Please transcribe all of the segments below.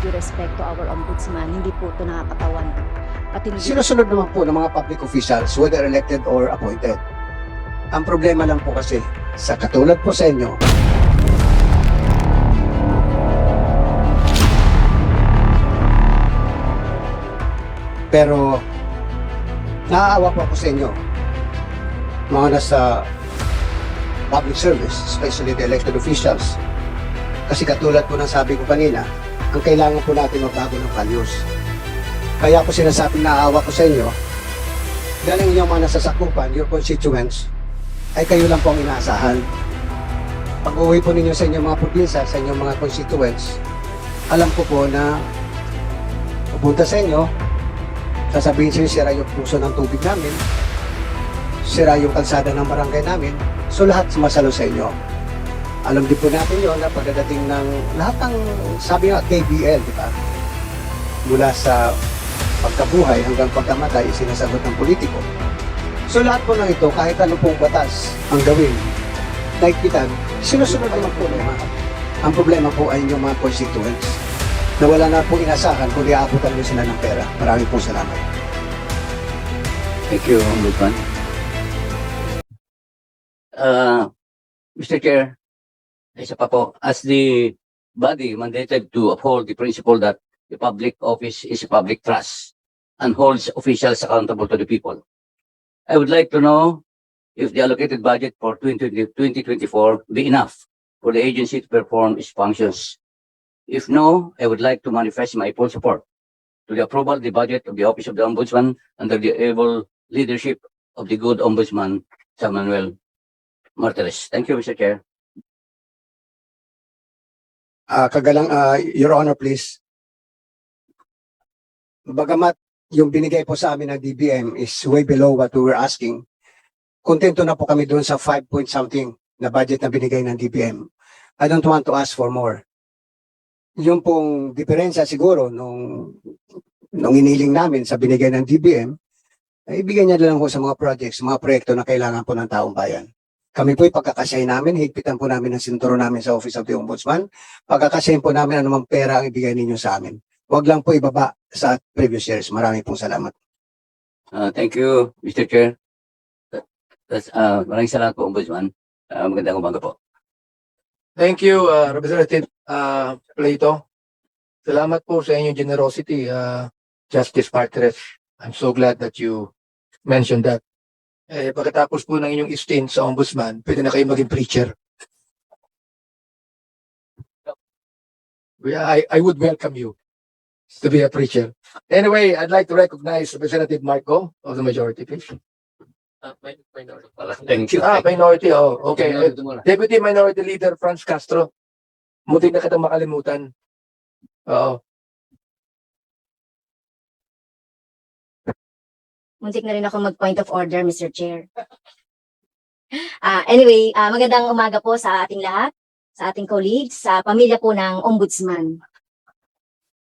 due respect to our ombudsman, hindi po ito nakakatawan. At hindi Sinusunod naman po ng mga public officials, whether elected or appointed. Ang problema lang po kasi, sa katulad po sa inyo, pero naaawa po ako sa inyo, mga nasa public service, especially the elected officials. Kasi katulad po ng sabi ko kanina, ang kailangan po natin magbago ng values. Kaya ako sinasabing naaawa ko sa inyo, dahil ang inyong mga nasasakupan, your constituents, ay kayo lang po ang inaasahan. Pag uwi po ninyo sa inyong mga probinsya, sa inyong mga constituents, alam ko po na pupunta sa inyo, sasabihin sa inyo, sira yung puso ng tubig namin, sira yung kalsada ng barangay namin, so lahat sumasalo sa inyo. Alam din po natin yun na pagdating ng lahat ng, sabi nga, KBL, di ba? Mula sa pagkabuhay hanggang pagkamatay, sinasagot ng politiko. So lahat po ng ito, kahit ano pong batas ang gawin, naikpitan, sinusunod naman po naman. Ang problema po ay inyong mga constituents na wala na po inasahan kung iaabutan nyo sila ng pera. Maraming po salamat. Thank you, Ombudsman. Mr. Chair, isa pa po, as the body mandated to uphold the principle that the public office is a public trust and holds officials accountable to the people, I would like to know if the allocated budget for 2024 be enough for the agency to perform its functions. If no, I would like to manifest my full support to the approval of the budget of the Office of the Ombudsman under the able leadership of the good Ombudsman, San Manuel Martires. Thank you, Mr. Chair. Your Honor, please. Bagamat yung binigay po sa amin ng DBM is way below what we were asking, kontento na po kami doon sa 5 point something na budget na binigay ng DBM. I don't want to ask for more. Yung pong diferensya siguro nung iniling namin sa binigay ng DBM, ay ibigay niya lang po sa mga projects, mga proyekto na kailangan po ng taong bayan. Kami po ipagkakasyahin namin, higpitan po namin ang sinturo namin sa Office of the Ombudsman, pagkakasyahin po namin anumang pera ang ibigay ninyo sa amin. Huwag lang po ibaba sa previous years. Maraming pong salamat. Thank you, Mr. Chair. Maraming salamat po, Ombudsman. Magandang umaga po. Thank you, Representative Plato. Salamat po sa inyong generosity, Justice Martires. I'm so glad that you mentioned that. Pagkatapos po ng inyong stint sa Ombudsman, pwede na kayo maging preacher. I would welcome you to be a preacher. Anyway, I'd like to recognize Representative Marco of the majority, please. Minority pala. Thank you. Minority, oh, okay. Minority muna. Deputy Minority Leader Franz Castro. Muntik na kitang makalimutan. Oo. muntik na rin ako mag-point of order, Mr. Chair. Anyway, magandang umaga po sa ating lahat, sa ating colleagues, sa pamilya po ng Ombudsman.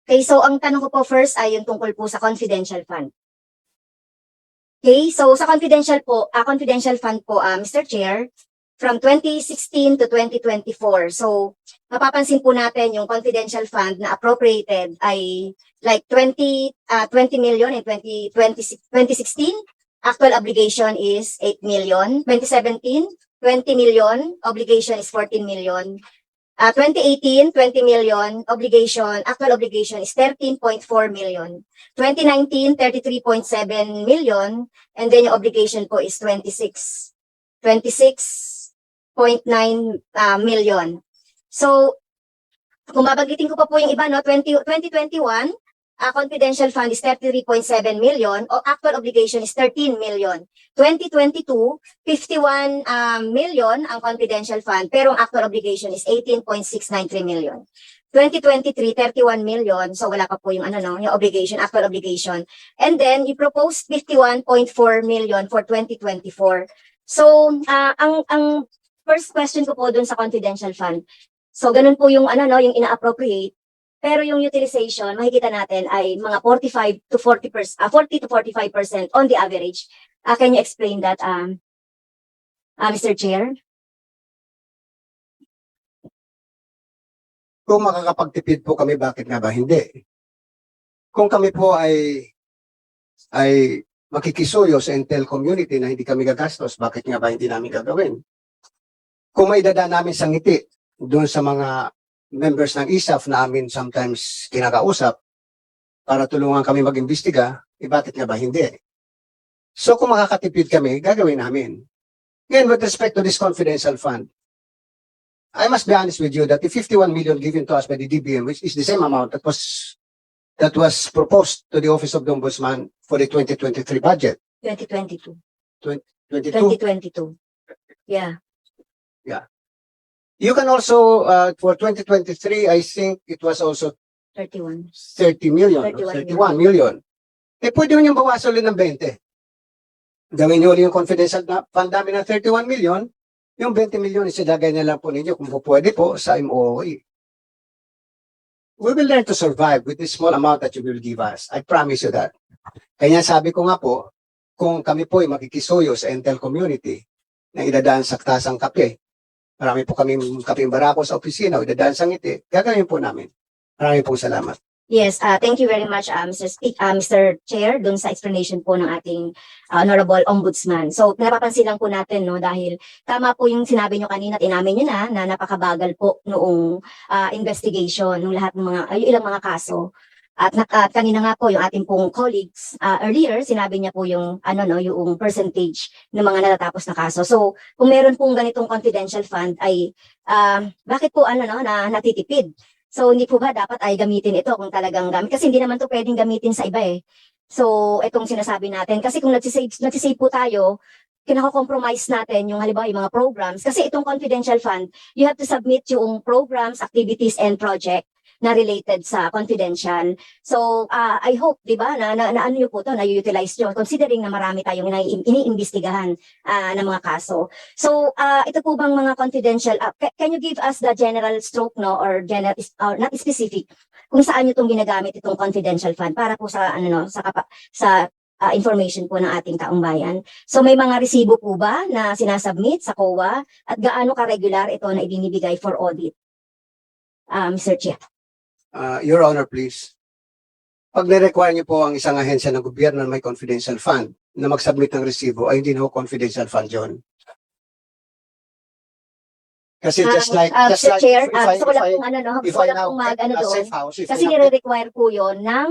Okay, so ang tanong ko po first ay yung tungkol po sa confidential fund. Okay, so sa confidential fund po, Mr. Chair, from 2016 to 2024. So, mapapansin po natin yung confidential fund na appropriated ay like 20 million in 2016. Actual obligation is 8 million. 2017, 20 million. Obligation is 14 million. 2018, 20 million. Actual obligation is 13.4 million. 2019, 33.7 million. And then yung obligation po is 26.9 million. So, kung babanggitin ko pa po yung iba, no, 2021, confidential fund is 33.7 million, o actual obligation is 13 million. 2022, 51 million ang confidential fund, pero ang actual obligation is 18.693 million. 2023, 31 million, so wala pa po yung yung obligation, actual obligation. And then, you proposed 51.4 million for 2024. So, ang first question ko po dun sa confidential fund. So, ganun po yung yung ina-appropriate. Pero yung utilization, makikita natin ay mga 40 to 45% on the average. Can you explain that, Mr. Chair? Kung makakapagtipid po kami, bakit nga ba hindi? Kung kami po ay makikisuyo sa Intel community na hindi kami gagastos, bakit nga ba hindi namin gagawin? Kung may dada namin sa ngiti doon sa mga members ng ISAF na amin sometimes kinakausap para tulungan kami mag-imbestiga, bakit nga ba hindi? So kung makakatipid kami, gagawin namin. Ngayon, with respect to this confidential fund, I must be honest with you that the 51 million given to us by the DBM, which is the same amount that was proposed to the Office of the Ombudsman for the 2023 budget. 2022. 22. 2022. Yeah. You can also, for 2023, I think it was also 31. 30 million, 31 31 million. Pwede nyo yung bawasan ulit ng 20. Gawin nyo ulit yung confidential fund namin ng 31 million, yung 20 million isilagay na lang po ninyo kung pwede po sa MOE. We will learn to survive with this small amount that you will give us. I promise you that. Kaya sabi ko nga po, kung kami po ay makikisuyo sa Intel community na idadaan sa tasang kape, marami po kami kaping barako sa opisina, idadaan sa ngiti, gagawin po namin. Maraming pong salamat. Yes, thank you very much, Mr. Chair, dun sa explanation po ng ating Honorable Ombudsman. So, napapansin lang po natin, no, dahil tama po yung sinabi nyo kanina, at inamin nyo na napakabagal po noong investigation, ng lahat ng mga, ilang mga kaso. At kanina nga po, yung ating pong colleagues, earlier, sinabi niya po yung, yung percentage ng mga natatapos na kaso. So, kung meron pong ganitong confidential fund, ay, bakit po, na natitipid? So, hindi po ba dapat ay gamitin ito kung talagang gamit? Kasi hindi naman to pwedeng gamitin sa iba eh. So, itong sinasabi natin. Kasi kung nagsisave po tayo, kinako-compromise natin yung halimbawa yung mga programs. Kasi itong confidential fund, you have to submit yung programs, activities, and project na related sa confidential. So, I hope, di ba, na ano nyo po to, na-utilize nyo, considering na marami tayong iniimbestigahan ng mga kaso. So, ito po bang mga confidential, can you give us the general stroke, no, or general, not specific, kung saan nyo itong ginagamit itong confidential fund para po sa, information po ng ating taong bayan. So, may mga resibo po ba na sinasubmit sa COA at gaano ka-regular ito na ibinibigay for audit? Mr. Chair. Your Honor, please. Pag nirequire niyo po ang isang ahensya ng gobyerno na may confidential fund na mag-submit ng resibo, ay hindi na ho confidential fund yun. Kasi Mr. Chair, gusto ko lang if pong if gusto ko I lang now pong get a doon. safe house, if Kasi I now get- nire-require po yon ng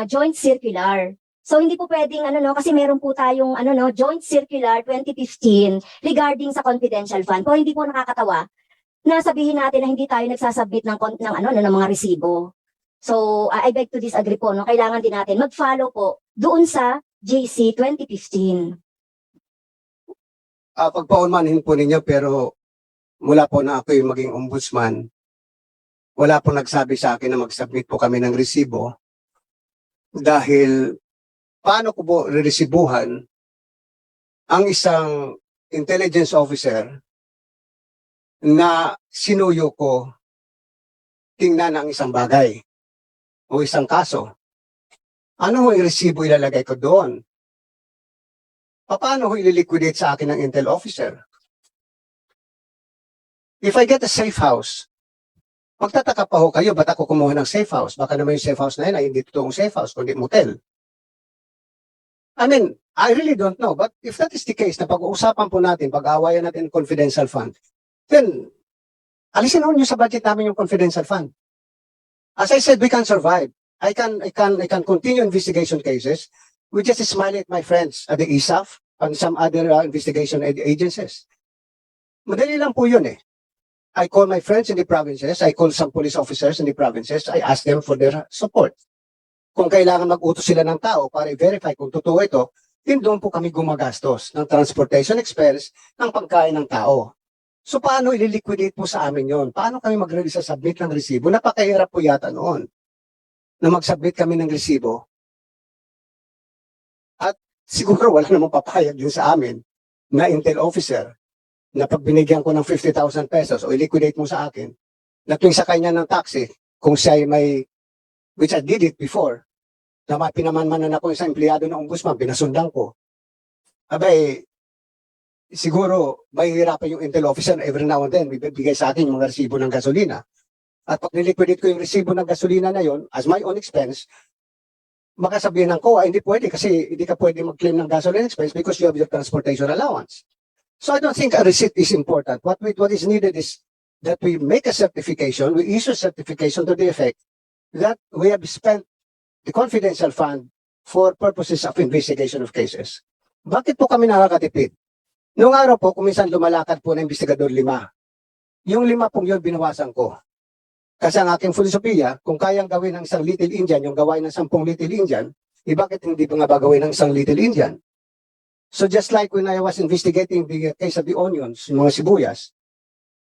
joint circular. So hindi po pwedeng kasi meron po tayong joint circular 2015 regarding sa confidential fund. Po hindi po nakakatawa na sabihin natin na hindi tayo nagsasubmit ng mga resibo. So I beg to disagree po, no. Kailangan din natin mag-follow po doon sa JC 2015. pagpaunmanin po ninyo, pero mula po na ako yung maging ombudsman, wala po nagsabi sa akin na mag-submit po kami ng resibo dahil paano ko po reresibuhan ang isang intelligence officer na sinuyo ko tingnan ang isang bagay o isang kaso. Ano yung resibo ilalagay ko doon? Paano ko ililiquidate sa akin ng intel officer? If I get a safe house, magtataka pa ho kayo, ba't ako kumuha ng safe house? Baka naman yung safe house na yun ay hindi totoong safe house, kundi motel. I mean, I really don't know. But if that is the case, na pag-uusapan po natin, pag-aawayan natin confidential fund, then, alisin ho nyo sa budget namin yung confidential fund. As I said, we can survive. I can continue investigation cases. We just smile at my friends at the ISAF and some other investigation agencies. Madali lang po yun eh. I call my friends in the provinces. I call some police officers in the provinces. I ask them for their support. Kung kailangan mag-utos sila ng tao para i-verify kung totoo ito, din doon po kami gumagastos ng transportation expense ng pagkain ng tao. So paano ililiquidate po sa amin yon? Paano kami mag-submit ng resibo? Napakahirap po yata noon na mag-submit kami ng resibo. At siguro wala namang papayag din sa amin na intel officer na pag binigyan ko ng 50,000 pesos o i-liquidate mo sa akin, na tuwing sakay niya ng taxi, kung siya ay may, which I did it before, na pinamanmanan ako isang empleyado ng ombudsman, pinasundan ko. Abay, siguro, mahihirapan yung intel officer na every now and then, bibigay sa akin yung mga resibo ng gasolina. at pag niliquidate ko yung resibo ng gasolina na yon as my own expense, makasabihin ng COA, hindi pwede kasi hindi ka pwede mag-claim ng gasoline expense because you have your transportation allowance. So I don't think a receipt is important. What is needed is that we make a certification, we issue certification to the effect that we have spent the confidential fund for purposes of investigation of cases. Bakit po kami nakakatipid? Noong araw po, kung minsan lumalakad po na investigador 5. Yung 5 pong yun, binawasan ko. Kasi ang aking filosofiya, kung kayang gawin ng isang Little Indian, yung gawain ng 10 Little Indian, bakit hindi pa nga ba gawin ng isang Little Indian? So just like when I was investigating the case of the onions, yung mga sibuyas,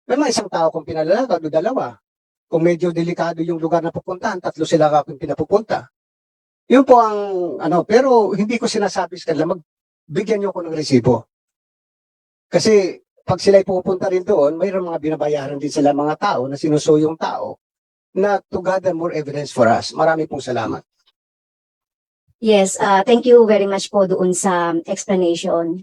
may mga isang tao kung pinalalakad o 2. Kung medyo delikado yung lugar na pupuntahan, 3 sila akong pinapupunta. Yun po ang, pero hindi ko sinasabi sa kanila, magbigyan niyo ko ng resibo. Kasi, pag sila'y pupunta rin doon, mayroon mga binabayaran din sila mga tao na sinuso yung tao na to gather more evidence for us. Marami pong salamat. Yes, thank you very much po doon sa explanation.